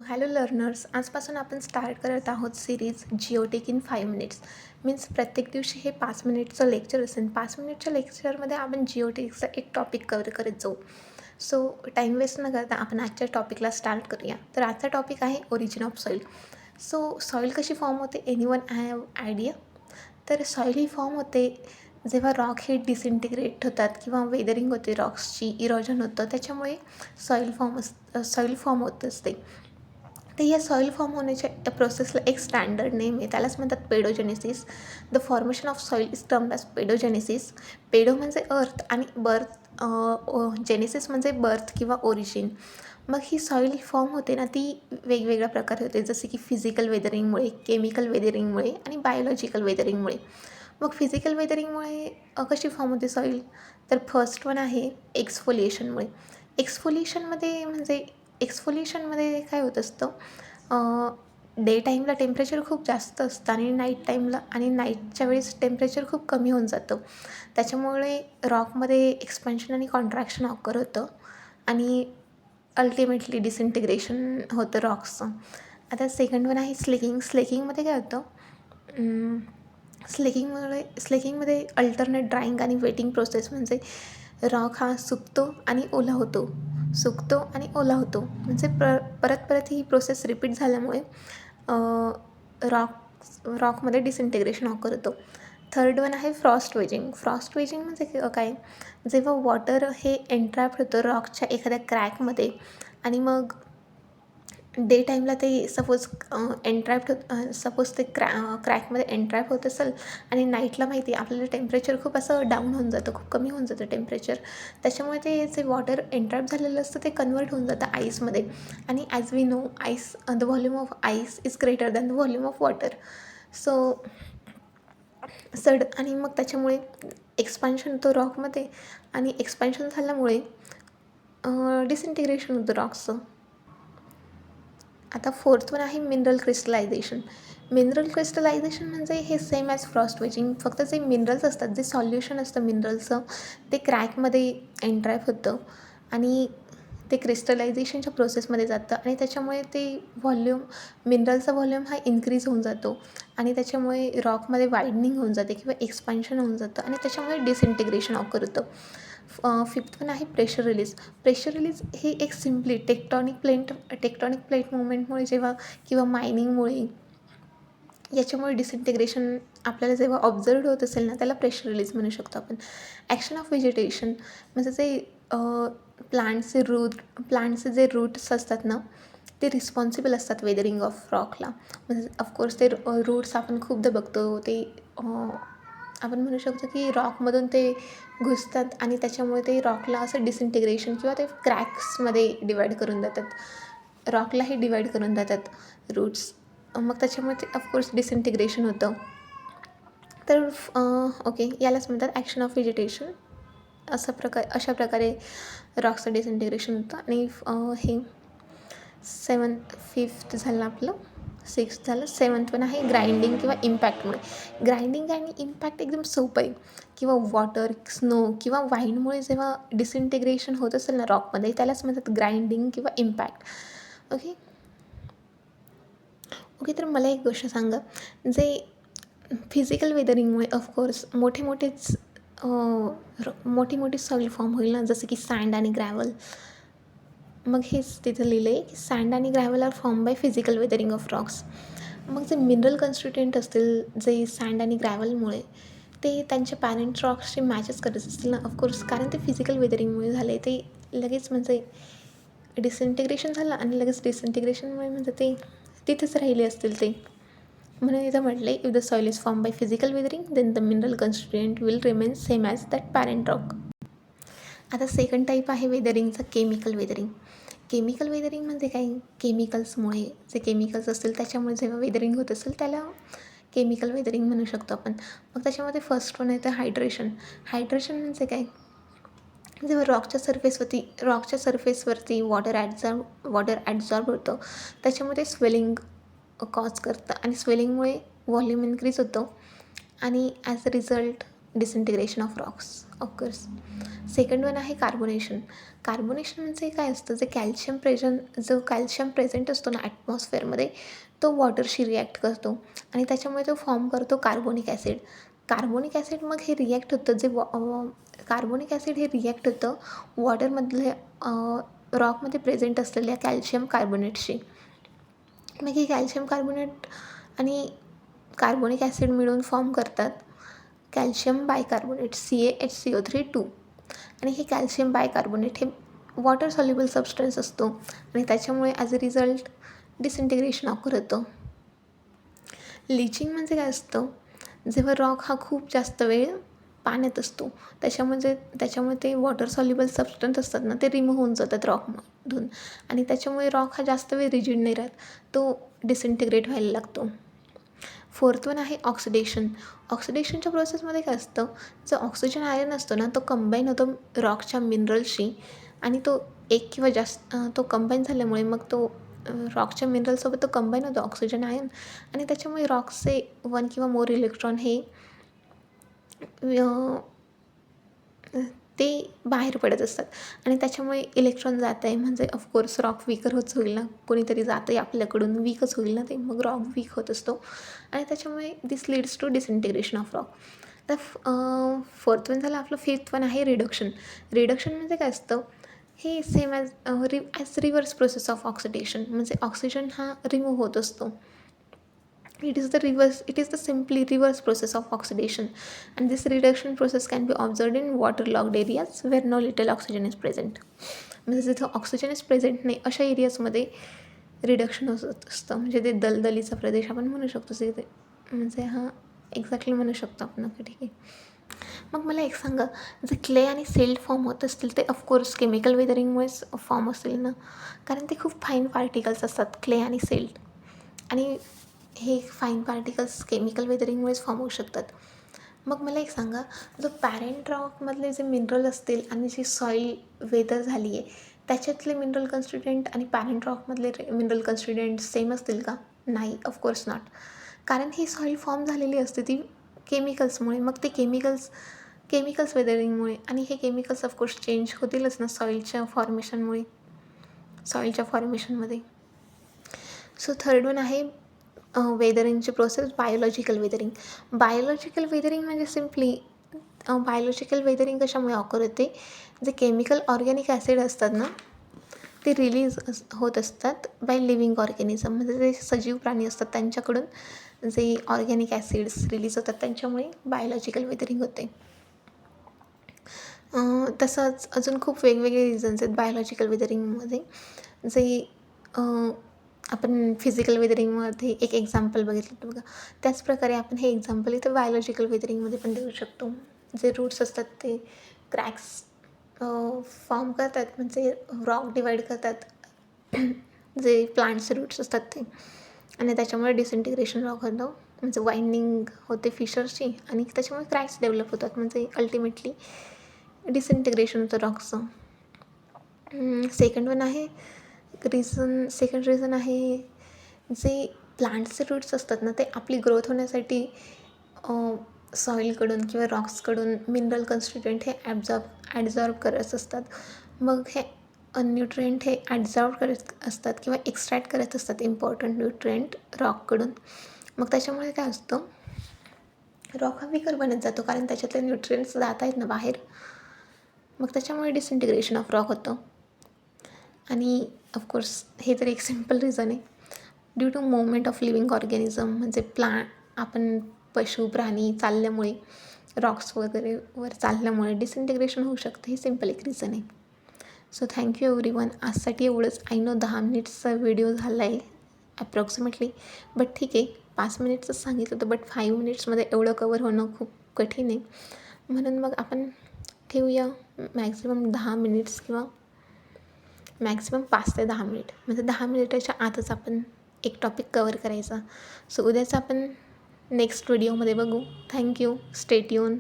Hello learners, आजपासून आपण start करत आहोत series geotech in 5 minutes. Means प्रत्येक दिवशी हे 5 मिनिटचं लेक्चर असेल. 5 मिनिटच्या लेक्चरमध्ये आपण जिओटेकचा एक टॉपिक कव्हर करत जाऊ. सो टाईम वेस्ट न करता आपण आजच्या टॉपिकला स्टार्ट करूया. तर आजचा टॉपिक आहे origin of soil. So soil कशी फॉर्म होते, एनीवन हॅव आयडिया? तर सॉईल ही फॉर्म होते जेव्हा रॉक हे डिसइंटिग्रेट होतात किंवा वेदरिंग होते, रॉक्सची इरोजन होतं, त्याच्यामुळे सॉईल फॉर्म होत असते. तर या सॉईल फॉर्म होण्याच्या प्रोसेसला एक स्टँडर्ड नेम आहे, त्यालाच म्हणतात pedogenesis. The formation of soil is termed as pedogenesis. Pedo म्हणजे अर्थ आणि बर्थ, जेनेसिस म्हणजे बर्थ किंवा ओरिजिन. मग ही सॉईल फॉर्म होते ना, ती वेगवेगळ्या प्रकारे होते, जसे की फिजिकल वेदरिंगमुळे, केमिकल वेदरिंगमुळे आणि बायोलॉजिकल वेदरिंगमुळे. मग फिजिकल वेदरिंगमुळे कशी फॉर्म होते सॉईल? तर फर्स्ट वन आहे एक्सफोलिएशनमुळे. एक्सफोलिएशनमध्ये काय होत असतं, डे टाईमला टेम्परेचर खूप जास्त असतं आणि नाईटच्या वेळेस टेम्परेचर खूप कमी होऊन जातं. त्याच्यामुळे रॉकमध्ये एक्सपान्शन आणि कॉन्ट्रॅक्शन ऑकर होतं आणि अल्टिमेटली डिसइंटिग्रेशन होतं रॉक्सचं. आता सेकंड वन आहे स्लेकिंग. स्लेकिंगमध्ये काय होतं, स्लेकिंगमध्ये अल्टरनेट ड्राईंग आणि वेटिंग प्रोसेस, म्हणजे रॉक हा सुकतो आणि ओला होतो, म्हणजे परत परत ही प्रोसेस रिपीट झाल्यामुळे रॉकमध्ये डिसइंटिग्रेशन ऑकर होतं. थर्ड वन आहे फ्रॉस्ट वेजिंग. फ्रॉस्ट वेजिंग म्हणजे काय, जेव्हा वॉटर हे एन्ट्रॅप्ड होतं रॉकच्या एखाद्या क्रॅकमध्ये आणि मग डे टाईमला ते सपोज ते क्रॅकमध्ये एन्ट्रॅप होत असेल आणि नाईटला माहिती आहे आपल्याला टेम्परेचर खूप असं डाऊन होऊन जातं, खूप कमी होऊन जातं टेम्परेचर. त्याच्यामुळे ते जे वॉटर एन्ट्रॅप झालेलं असतं ते कन्वर्ट होऊन जातं आईसमध्ये. आणि as we know, the volume of ice is greater than the volume of water. So आणि मग त्याच्यामुळे एक्सपान्शन होतं रॉकमध्ये आणि एक्सपान्शन झाल्यामुळे डिसइंटिग्रेशन होतं रॉक्सचं. आता फोर्थ वन आहे मिनरल क्रिस्टलायझेशन. मिनरल क्रिस्टलायझेशन म्हणजे हे सेम ॲज फ्रॉस्ट वेजिंग, फक्त जे मिनरल्स असतात, जे सॉल्युशन असतं मिनरलचं, ते क्रॅकमध्ये एन्ट्रॅप होतं आणि ते क्रिस्टलायझेशनच्या प्रोसेसमध्ये जातं आणि त्याच्यामुळे ते मिनरलचा व्हॉल्यूम हा इन्क्रीज होऊन जातो आणि त्याच्यामुळे रॉकमध्ये वायडनिंग होऊन जाते किंवा एक्सपान्शन होऊन जातं आणि त्याच्यामुळे डिसइंटिग्रेशन ऑकर होतं. फिफ्थ वन आहे प्रेशर रिलीज. प्रेशर रिलीज हे एक सिम्पली टेक्टॉनिक प्लेट मुवमेंटमुळे किंवा मायनिंगमुळे याच्यामुळे डिसइंटिग्रेशन आपल्याला जेव्हा ऑब्झर्व होत असेल ना, त्याला प्रेशर रिलीज म्हणू शकतो आपण. ॲक्शन ऑफ व्हेजिटेशन म्हणजे जे प्लांट्सचे जे रूट्स असतात ना, ते रिस्पॉन्सिबल असतात वेदरिंग ऑफ रॉकला. म्हणजे ऑफकोर्स ते रूट्स आपण खूपदा बघतो, ते आपण म्हणू शकतो की रॉकमधून ते घुसतात आणि त्याच्यामुळे ते रॉकला असं डिसइंटिग्रेशन किंवा ते क्रॅक्समध्ये डिवाईड करून जातात, रॉकलाही डिवाईड करून जातात रूट्स. मग त्याच्यामुळे ते ऑफकोर्स डिसइंटिग्रेशन होतं. तर ओके, यालाच म्हणतात ॲक्शन ऑफ व्हेजिटेशन. अशा प्रकारे रॉक्सचं डिसइंटिग्रेशन होतं. आणि हे फिफ्थ झालं आपलं, सिक्स्थ झालं. सेवन्थ पण आहे ग्राइंडिंग किंवा इम्पॅक्टमुळे. ग्राइंडिंग आणि इम्पॅक्ट एकदम सोपं आहे. किंवा वॉटर, स्नो किंवा वाईनमुळे जेव्हा डिसइंटिग्रेशन होत असेल ना रॉकमध्ये, त्यालाच म्हणतात ग्राइंडिंग किंवा इम्पॅक्ट. ओके, तर मला एक गोष्ट सांगा, जे फिजिकल वेदरिंगमुळे ऑफकोर्स मोठी सॉईल फॉर्म होईल ना, जसं की सँड आणि ग्रॅव्हल. मग हेच तिथं लिहिलं आहे की सँड आणि gravel are form by physical weathering of rocks. मग जे मिनरल कन्स्टिट्युएंट असतील, जे सँड आणि ग्रॅव्हलमुळे ते त्यांच्या पॅरेंट रॉक्सचे मॅचेस करत असतील ना, ऑफकोर्स, कारण ते फिजिकल वेदरिंगमुळे झाले. ते लगेच म्हणजे डिसइंटिग्रेशन झालं आणि लगेच डिसइंटिग्रेशनमुळे म्हणजे ते तिथेच राहिले असतील ते. म्हणून इथं म्हटलं आहे, if the soil is form by physical weathering then the mineral constituent will remain same as that parent rock. आता सेकंड टाईप आहे वेदरिंगचं, केमिकल वेदरिंग. केमिकल वेदरिंग म्हणजे काय, केमिकल्समुळे, जे केमिकल्स असतील त्याच्यामुळे जेव्हा वेदरिंग होत असेल त्याला केमिकल वेदरिंग म्हणू शकतो आपण. मग त्याच्यामध्ये फर्स्ट वन येतं हायड्रेशन. हायड्रेशन म्हणजे काय, जेव्हा रॉकच्या सरफेसवरती वॉटर ॲडझॉर्ब होतं, त्याच्यामध्ये स्वेलिंग कॉज करतं आणि स्वेलिंगमुळे व्हॉल्यूम इन्क्रीज होतं आणि as a result disintegration of rocks of course. Second one आहे कार्बोनेशन. कार्बोनेशन म्हणजे काय असतं, जो कॅल्शियम प्रेझेंट असतो ना ॲटमॉस्फिअरमध्ये, तो वॉटरशी रिॲक्ट करतो आणि त्याच्यामुळे तो फॉर्म करतो कार्बोनिक ॲसिड. कार्बोनिक ॲसिड मग हे रिॲक्ट होतं कार्बोनिक ॲसिड हे रिॲक्ट होतं वॉटरमधले रॉकमध्ये प्रेझेंट असलेल्या कॅल्शियम कार्बोनेटशी. मग हे कॅल्शियम कार्बोनेट आणि कार्बोनिक ॲसिड मिळून फॉर्म करतात कॅल्शियम बायकार्बोनेट CaHCO3 आणि हे कॅल्शियम बायकार्बोनेट हे वॉटर सॉल्युबल सबस्टन्स असतो आणि त्याच्यामुळे ॲज अ रिझल्ट डिसइंटिग्रेशन ऑकर होतं. लिचिंग म्हणजे काय असतं, जेव्हा रॉक हा खूप जास्त वेळ पाण्यात असतो त्याच्यामुळे ते वॉटर सॉल्युबल सबस्टन्स असतात ना, ते रिमूव्ह होऊन जातात रॉकमधून आणि त्याच्यामुळे रॉक हा जास्त वेळ रिजिड नाही राहत, तो डिसइंटिग्रेट व्हायला लागतो. फोर्थ वन आहे ऑक्सिडेशन. ऑक्सिडेशनच्या प्रोसेसमध्ये काय असतं, जो ऑक्सिजन आयन असतो ना, तो कंबाईन होतो रॉकच्या मिनरलशी आणि तो कंबाईन झाल्यामुळे मग तो रॉकच्या मिनरलसोबत तो कंबाईन होतो ऑक्सिजन आयन आणि त्याच्यामुळे रॉकचे 1 किंवा मोर इलेक्ट्रॉन हे ते बाहेर पडत असतात आणि त्याच्यामुळे इलेक्ट्रॉन जात आहे म्हणजे ऑफकोर्स रॉक वीकर होत होईल ना, कोणीतरी जातं आहे आपल्याकडून, वीकच होईल ना ते, मग रॉक वीक होत असतो आणि त्याच्यामुळे this leads to disintegration of rock. तर फोर्थ वन झालं. आपलं फिफ्थ वन आहे रिडक्शन. रिडक्शन म्हणजे काय असतं, हे same as reverse process of oxidation, म्हणजे ऑक्सिजन हा रिमूव्ह होत असतो. It is the simply reverse process of oxidation, and this reduction process can be observed in waterlogged areas where no little oxygen is present. म्हणजे जिथं oxygen is present नाही अशा एरियाजमध्ये reduction होत असतं, म्हणजे ते दलदलीचा प्रदेश आपण म्हणू शकतो तिथे, म्हणजे हा एक्झॅक्टली म्हणू शकतो आपण. ठीक आहे. मग मला एक सांगा, जे क्ले आणि सिल्ट फॉर्म होत असतील ते ऑफकोर्स केमिकल वेदरिंगमुळेच फॉर्म असतील ना, कारण ते खूप फाईन पार्टिकल्स असतात क्ले आणि सिल्ट, आणि हे फाईन पार्टिकल्स केमिकल वेदरिंगमुळेच फॉर्म होऊ शकतात. मग मला एक सांगा, जो पॅरेंट रॉकमधले जे मिनरल असतील आणि जी सॉईल वेदर झाली आहे त्याच्यातले मिनरल कन्स्टिट्युएंट आणि पॅरेंट रॉकमधले मिनरल कन्स्टिट्युएंट सेम असतील का? नाही, ऑफकोर्स नॉट. कारण ही सॉईल फॉर्म झालेली असते ती केमिकल्समुळे, मग ते केमिकल्स वेदरिंगमुळे, आणि हे केमिकल्स ऑफकोर्स चेंज होतीलच ना सॉईलच्या फॉर्मेशनमध्ये. सो थर्ड वन आहे वेदरिंगची process, biological weathering. Biological weathering म्हणजे सिम्पली बायोलॉजिकल वेदरिंग कशामुळे ऑकर होते, जे केमिकल ऑर्गॅनिक ॲसिड असतात ना ते रिलीज होत असतात बाय लिव्हिंग ऑर्गॅनिझम, म्हणजे जे सजीव प्राणी असतात त्यांच्याकडून जे ऑर्गॅनिक ॲसिड्स रिलीज होतात त्यांच्यामुळे बायोलॉजिकल वेदरिंग होते. तसंच अजून खूप वेगवेगळे रिझन्स आहेत बायोलॉजिकल वेदरिंगमध्ये, जे आपण फिजिकल वेदरिंगमध्ये एक एक्झाम्पल बघितलं होतं बघा, त्याचप्रकारे आपण हे एक्झाम्पल इथं बायोलॉजिकल वेदरिंगमध्ये पण देऊ शकतो. जे रूट्स असतात ते क्रॅक्स फॉर्म करतात, म्हणजे रॉक डिवाईड करतात जे प्लांट्सचे रूट्स असतात ते, आणि त्याच्यामुळे डिसइंटिग्रेशन रॉक होतं, म्हणजे वाइंडिंग होते फिशर्सची आणि त्याच्यामुळे क्रॅक्स डेव्हलप होतात, म्हणजे अल्टिमेटली डिसइंटिग्रेशन होतं रॉकचं. सेकंड रिझन आहे जे प्लांट्सचे रूट्स असतात ना ते आपली ग्रोथ होण्यासाठी सॉईलकडून किंवा रॉक्सकडून मिनरल कन्स्टिट्युएंट हे ॲब्झॉर्ब करत असतात. मग हे न्यूट्रिएंट हे ॲब्झॉर्ब करत असतात किंवा एक्स्ट्रॅक्ट करत असतात इम्पॉर्टंट न्यूट्रिएंट रॉककडून. मग त्याच्यामुळे काय असतं, रॉक हा विकर बनत जातो कारण त्याच्यातले न्यूट्रिएंट्स जात आहेत ना बाहेर, मग त्याच्यामुळे डिसइंटिग्रेशन ऑफ रॉक होतं. आणि ऑफकोर्स हे तर एक सिम्पल रिझन आहे, due to movement of living organism, म्हणजे आपण पशु प्राणी चालल्यामुळे, रॉक्स वगैरेवर चालल्यामुळे डिसइंटिग्रेशन होऊ शकतं, हे सिम्पल एक रिझन आहे. So thank you everyone. आजसाठी एवढंच. आय नो 10 मिनिट्सचा व्हिडिओ झाला आहे ॲप्रॉक्सिमेटली, बट ठीक आहे, 5 मिनिट्सच सांगितलं होतं, बट 5 मिनिट्समध्ये एवढं कवर होणं खूप कठीण आहे, म्हणून मग आपण ठेवूया मॅक्झिमम 10 मिनिट्स किंवा मॅक्झिमम 5 ते 10 मिनिट, म्हणजे 10 मिनिटाच्या आतच आपण एक टॉपिक कवर करायचा. सो उद्याच आपण नेक्स्ट व्हिडिओमध्ये बघू. थँक्यू. Stay tune.